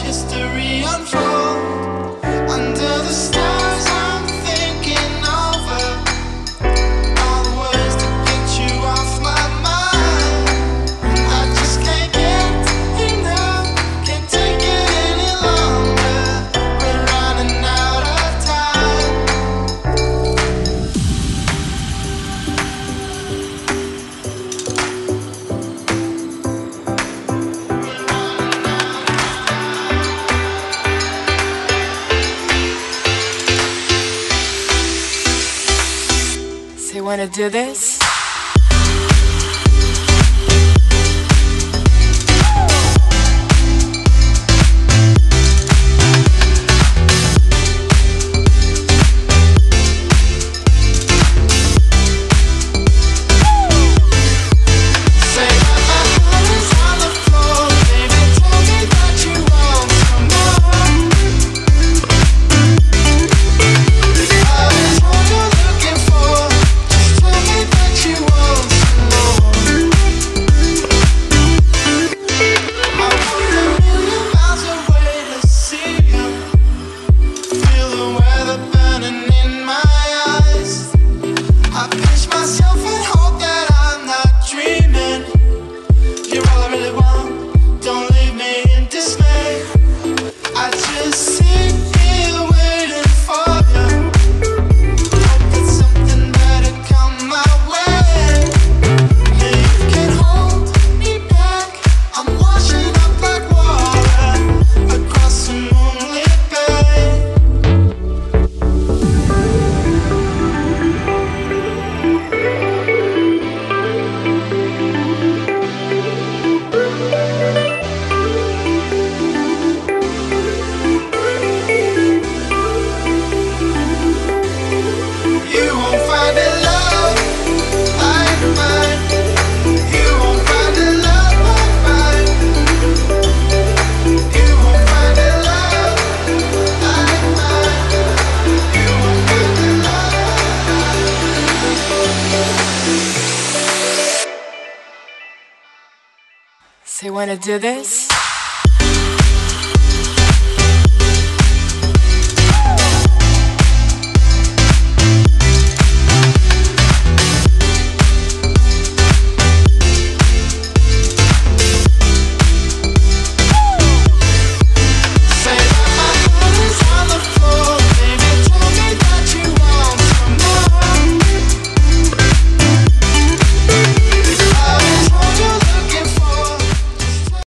history unfold under the stars. I'm thinking over all the ways to get you off my mind. I just can't get enough, can't take it any longer. We're running out of time. So wanna do this? Say that my heart is on the floor, baby. Tell me that you want some more. Love is what you're looking for. Just tell me that you want some more. I walked a million miles away to see you. Feel the weather burning in my eyes. I pinch myself and hope that I'm not dreaming. You're all I really want. Don't leave me in dismay. I just sit here waiting for you. Hope that something better come my way. Yeah, you can hold me back. I'm washing up like water across a moonlit bay. You won't find a love like mine. You won't find a love like mine. You won't find a love like mine. You won't find a love. So wanna do this?